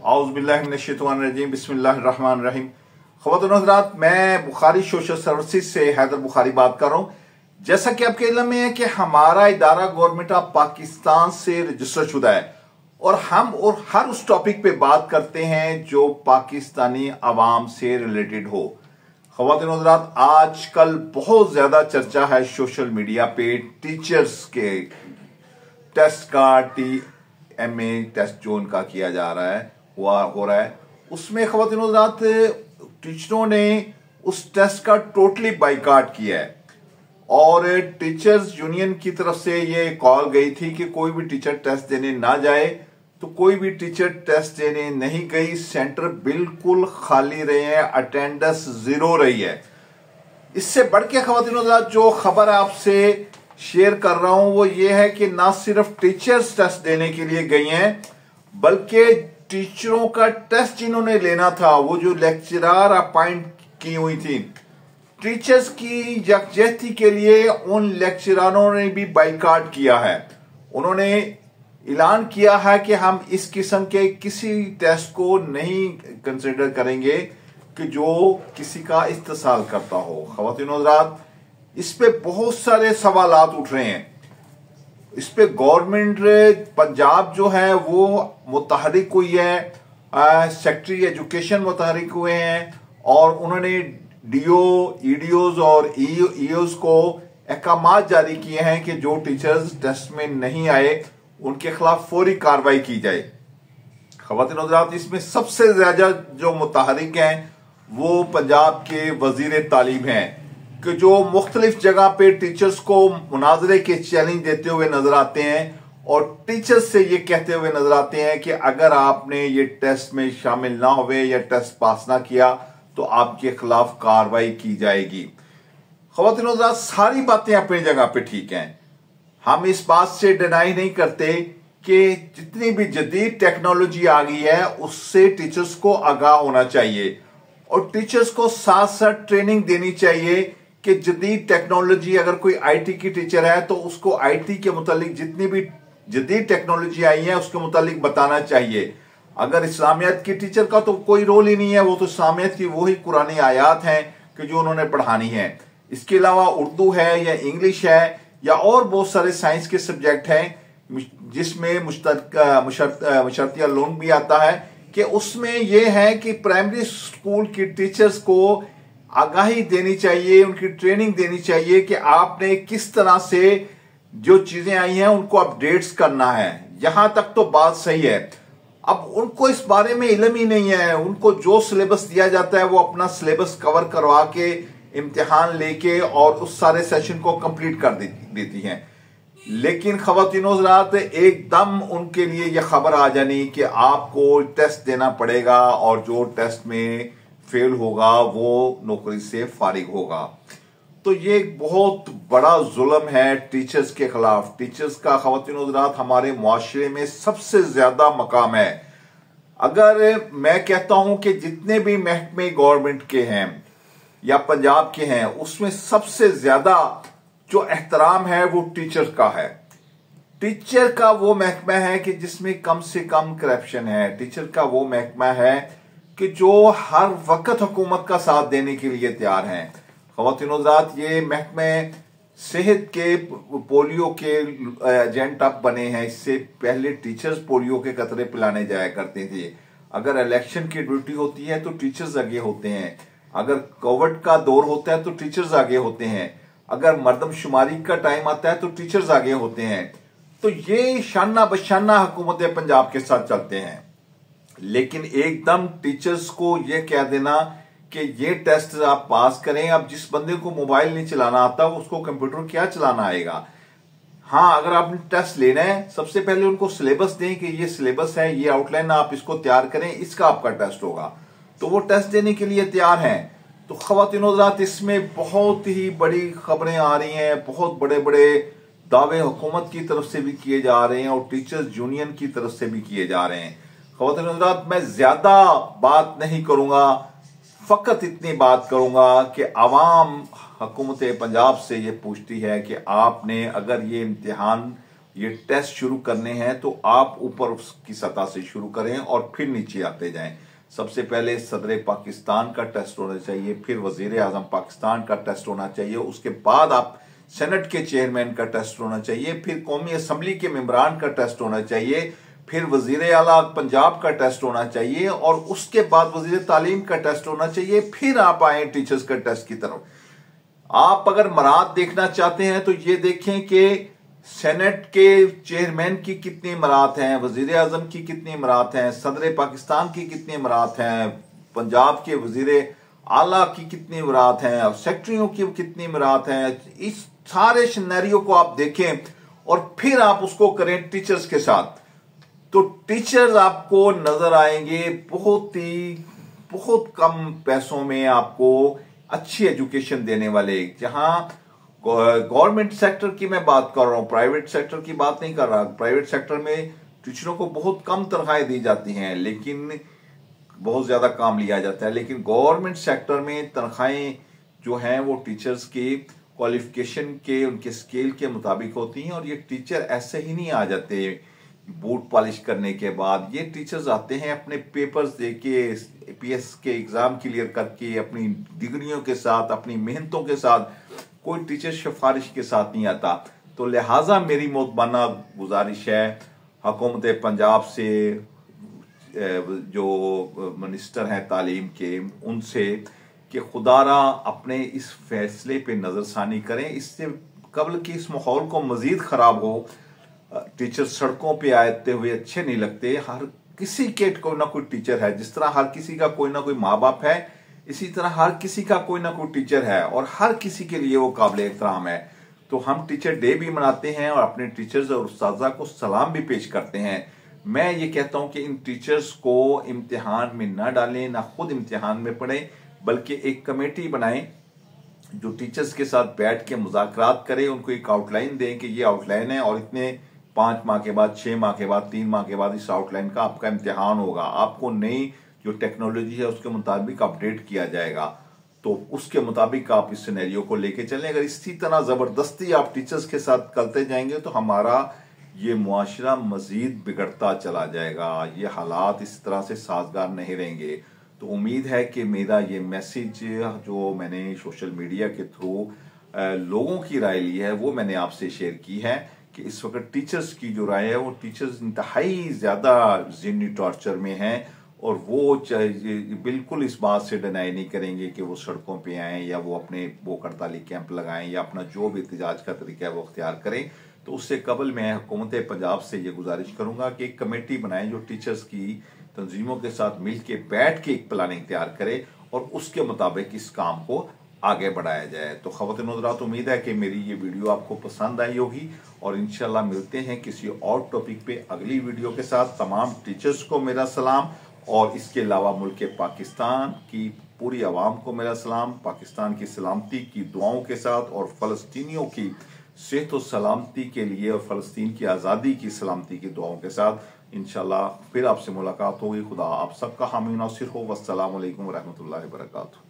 औज़ुबिल्लाहिमिनश्शैतानिर्रजीम बिस्मिल्लाहिर्रहमानिर्रहीम। ख़वातीन और हज़रात, मैं बुखारी सोशल सर्विसेज से हैदर बुखारी बात कर रहा हूँ। जैसा कि आपके इल्म में है कि हमारा इदारा गवर्नमेंट ऑफ पाकिस्तान से रजिस्टर शुदा है और हम हर उस टॉपिक पे बात करते हैं जो पाकिस्तानी अवाम से रिलेटेड हो। ख़वातीन और हज़रात, आजकल बहुत ज्यादा चर्चा है सोशल मीडिया पे टीचर्स के टेस्ट का, TMA टेस्ट जो उनका किया जा रहा है हो रहा है, उसमें ख़वातीन और हज़रात टीचरों ने उस टेस्ट का टोटली बाइकाट किया है और टीचर्स यूनियन की तरफ से ये कॉल गई थी कि कोई भी टीचर टेस्ट देने ना जाए। तो कोई भी टीचर टेस्ट देने नहीं गई, सेंटर बिल्कुल खाली रहे हैं, अटेंडेंस 0 रही है। इससे बढ़ के ख़वातीन और हज़रात जो खबर आपसे शेयर कर रहा हूं वो ये है कि ना सिर्फ टीचर्स टेस्ट देने के लिए गई हैं, बल्कि टीचरों का टेस्ट जिन्होंने लेना था, वो जो लेक्चरर अपॉइंट की हुई थी, टीचर्स की यकजहती के लिए उन लेक्चररों ने भी बाइकाट किया है। उन्होंने ऐलान किया है कि हम इस किस्म के किसी टेस्ट को नहीं कंसिडर करेंगे कि जो किसी का इस्तेसाल करता हो। ख़वातीन और हज़रात, इस पे बहुत सारे सवालात उठ रहे हैं। इस पे गवर्नमेंट पंजाब जो है वो मुतहरिक हुई है, सेक्रेटरी एजुकेशन मुतहरिक हुए हैं और उन्होंने DO, EDOs और EOs को अहकामात जारी किए हैं कि जो टीचर्स टेस्ट में नहीं आए उनके खिलाफ फौरी कार्रवाई की जाए। ख़वातीन और हज़रात, इसमें सबसे ज्यादा जो मुतहरिक हैं वो पंजाब के वजीर तालीम हैं कि जो मुख्तलिफ जगह पे टीचर्स को मुनाजरे के चैलेंज देते हुए नजर आते हैं और टीचर्स से ये कहते हुए नजर आते हैं कि अगर आपने ये टेस्ट में शामिल ना हुए या टेस्ट पास ना किया तो आपके खिलाफ कार्रवाई की जाएगी। ख़वातीन और हज़रात, सारी बातें अपनी जगह पे ठीक हैं। हम इस बात से डिनाई नहीं करते कि जितनी भी जदीद टेक्नोलॉजी आ गई है उससे टीचर्स को आगाह होना चाहिए और टीचर्स को साथ साथ ट्रेनिंग देनी चाहिए कि जदीद टेक्नोलॉजी, अगर कोई IT की टीचर है तो उसको IT के मुतालिक जितनी भी जदीद टेक्नोलॉजी आई है उसके मुतालिक बताना चाहिए। अगर इस्लामियत की टीचर का तो कोई रोल ही नहीं है, वो तो इस्लामियत की वही कुरानी आयात हैं कि जो उन्होंने पढ़ानी है। इसके अलावा उर्दू है या इंग्लिश है या और बहुत सारे साइंस के सब्जेक्ट हैं जिसमें मुशर्तिया लोन भी आता है, कि उसमें यह है कि प्राइमरी स्कूल की टीचर्स को आगाही देनी चाहिए, उनकी ट्रेनिंग देनी चाहिए कि आपने किस तरह से जो चीजें आई हैं उनको अपडेट्स करना है। यहां तक तो बात सही है। अब उनको इस बारे में इल्म ही नहीं है, उनको जो सिलेबस दिया जाता है वो अपना सिलेबस कवर करवा के इम्तिहान लेके और उस सारे सेशन को कंप्लीट कर देती हैं। लेकिन ख़वातीन और हज़रात, एकदम उनके लिए यह खबर आ जानी कि आपको टेस्ट देना पड़ेगा और जो टेस्ट में फेल होगा वो नौकरी से फारिग होगा, तो ये एक बहुत बड़ा जुल्म है टीचर्स के खिलाफ। टीचर्स का ख़वातीन और हज़रात हमारे मुआशरे में सबसे ज्यादा मकाम है। अगर मैं कहता हूं कि जितने भी महकमे गवर्नमेंट के हैं या पंजाब के हैं, उसमें सबसे ज्यादा जो एहतराम है वो टीचर का है। टीचर का वो महकमा है कि जिसमें कम से कम करप्शन है। टीचर का वो महकमा है कि जो हर वक्त हुकूमत का साथ देने के लिए तैयार हैं। ख़वातीन और हज़रात, ये महकमे सेहत के पोलियो के एजेंट अब बने हैं। इससे पहले टीचर्स पोलियो के कतरे पिलाने जाया करते थे। अगर इलेक्शन की ड्यूटी होती है तो टीचर्स आगे होते हैं, अगर कोविड का दौर होता है तो टीचर्स आगे होते हैं, अगर मर्दमशुमारी का टाइम आता है तो टीचर्स आगे होते हैं। तो ये शाना बशाना हुकूमत पंजाब के साथ चलते हैं। लेकिन एकदम टीचर्स को यह कह देना कि ये टेस्ट आप पास करें। अब जिस बंदे को मोबाइल नहीं चलाना आता उसको कंप्यूटर क्या चलाना आएगा। हाँ, अगर आपने टेस्ट लेना है, सबसे पहले उनको सिलेबस दें कि ये सिलेबस है, ये आउटलाइन आप इसको तैयार करें, इसका आपका टेस्ट होगा, तो वो टेस्ट देने के लिए तैयार हैं। तो ख़वातीन और हज़रात, इसमें बहुत ही बड़ी खबरें आ रही हैं, बहुत बड़े बड़े दावे हुकूमत की तरफ से भी किए जा रहे हैं और टीचर्स यूनियन की तरफ से भी किए जा रहे हैं। ख़वातीन और हज़रात, मैं ज्यादा बात नहीं करूंगा, फकत इतनी बात करूंगा कि अवाम हुकूमत पंजाब से ये पूछती है कि आपने अगर ये इम्तिहान ये टेस्ट शुरू करने हैं तो आप ऊपर की सतह से शुरू करें और फिर नीचे आते जाएं। सबसे पहले सदर पाकिस्तान का टेस्ट होना चाहिए, फिर वजीर आजम पाकिस्तान का टेस्ट होना चाहिए, उसके बाद आप सेनेट के चेयरमैन का टेस्ट होना चाहिए, फिर कौमी असम्बली के मेंबरान का टेस्ट होना चाहिए, फिर वजीर आला पंजाब का टेस्ट होना चाहिए और उसके बाद वजीर तालीम का टेस्ट होना चाहिए। फिर आप आए टीचर्स का टेस्ट की तरफ। आप अगर मराद देखना चाहते हैं तो ये देखें कि सेनेट के चेयरमैन की कितनी मरात हैं, वजीर आजम की कितनी मरात हैं, सदर पाकिस्तान की कितनी मरात हैं, पंजाब के वजीर आला की कितनी मरात हैं और सेक्रेटरियों की कितनी मरात हैं। इस सारे सिनेरियो को आप देखें और फिर आप उसको करें टीचर्स के साथ, तो टीचर्स आपको नजर आएंगे बहुत कम पैसों में आपको अच्छी एजुकेशन देने वाले। जहां गवर्नमेंट सेक्टर की मैं बात कर रहा हूं, प्राइवेट सेक्टर की बात नहीं कर रहा। प्राइवेट सेक्टर में टीचरों को बहुत कम तनख्वाहें दी जाती हैं लेकिन बहुत ज्यादा काम लिया जाता है, लेकिन गवर्नमेंट सेक्टर में तनख्वाहें जो हैं वो टीचर्स के क्वालिफिकेशन के, उनके स्केल के मुताबिक होती हैं। और ये टीचर ऐसे ही नहीं आ जाते बूट पॉलिश करने के बाद। ये टीचर्स आते हैं अपने पेपर्स देके, पीएस के एग्जाम क्लियर करके, अपनी डिग्रियों के साथ, अपनी मेहनतों के साथ। कोई टीचर सिफारिश के साथ नहीं आता। तो लिहाजा मेरी मोतबाना गुजारिश है हुकूमत पंजाब से, जो मिनिस्टर हैं तालीम के, उनसे कि खुदारा अपने इस फैसले पे नजरसानी करें, इससे कबल कि इस माहौल को मजीद खराब हो। टीचर सड़कों पे आते हुए अच्छे नहीं लगते। हर किसी के कोई ना कोई टीचर है। जिस तरह हर किसी का कोई ना कोई माँ बाप है, इसी तरह हर किसी का कोई ना कोई टीचर है और हर किसी के लिए वो काबिल एहतराम है। तो हम टीचर डे भी मनाते हैं और अपने टीचर्स और उस्ताजा को सलाम भी पेश करते हैं। मैं ये कहता हूं कि इन टीचर्स को इम्तिहान में ना डालें, ना खुद इम्तिहान में पढ़ें, बल्कि एक कमेटी बनाएं जो टीचर्स के साथ बैठ के मुज़ाकरात करें, उनको एक आउटलाइन दें कि ये आउटलाइन है और इतने 5 माह के बाद, 6 माह के बाद, 3 माह के बाद इस आउटलाइन का आपका इम्तिहान होगा। आपको नई जो टेक्नोलॉजी है उसके मुताबिक अपडेट किया जाएगा, तो उसके मुताबिक आप इस सिनेरियो को लेके चलें। अगर इसी तरह जबरदस्ती आप टीचर्स के साथ करते जाएंगे तो हमारा ये मुआशरा मजीद बिगड़ता चला जाएगा। ये हालात इस तरह से साजगार नहीं रहेंगे। तो उम्मीद है कि मेरा ये मैसेज जो मैंने सोशल मीडिया के थ्रू लोगों की राय ली है वो मैंने आपसे शेयर की है कि इस वक्त टीचर्स की जो राय है वो टीचर्स इंतहाई ज्यादा ज़हनी टॉर्चर में हैं और वो बिल्कुल इस बात से डिनाई नहीं करेंगे कि वो सड़कों पे आएं या वो अपने भूख हड़ताली कैंप लगाएं या अपना जो भी एहतजाज का तरीका है वो अख्तियार करें। तो उससे कबल मैं हुकूमत पंजाब से ये गुजारिश करूंगा कि एक कमेटी बनाएं जो टीचर्स की तंजीमों के साथ मिल के बैठ के एक प्लानिंग तैयार करे और उसके मुताबिक इस काम को आगे बढ़ाया जाए। तो ख़वातीन हज़रात, उम्मीद है कि मेरी ये वीडियो आपको पसंद आई होगी और इंशाल्लाह मिलते हैं किसी और टॉपिक पे अगली वीडियो के साथ। तमाम टीचर्स को मेरा सलाम और इसके अलावा मुल्क पाकिस्तान की पूरी आवाम को मेरा सलाम, पाकिस्तान की सलामती की दुआओं के साथ और फ़लस्तीनियों की सेहत और सलामती के लिए और फ़लस्तीन की आज़ादी की सलामती की दुआओं के साथ इंशाल्लाह फिर आपसे मुलाकात होगी। खुदा आप सबका हामी नासिर हो। वस्सलामु अलैकुम रहमतुल्लाहि व बरकातुहू।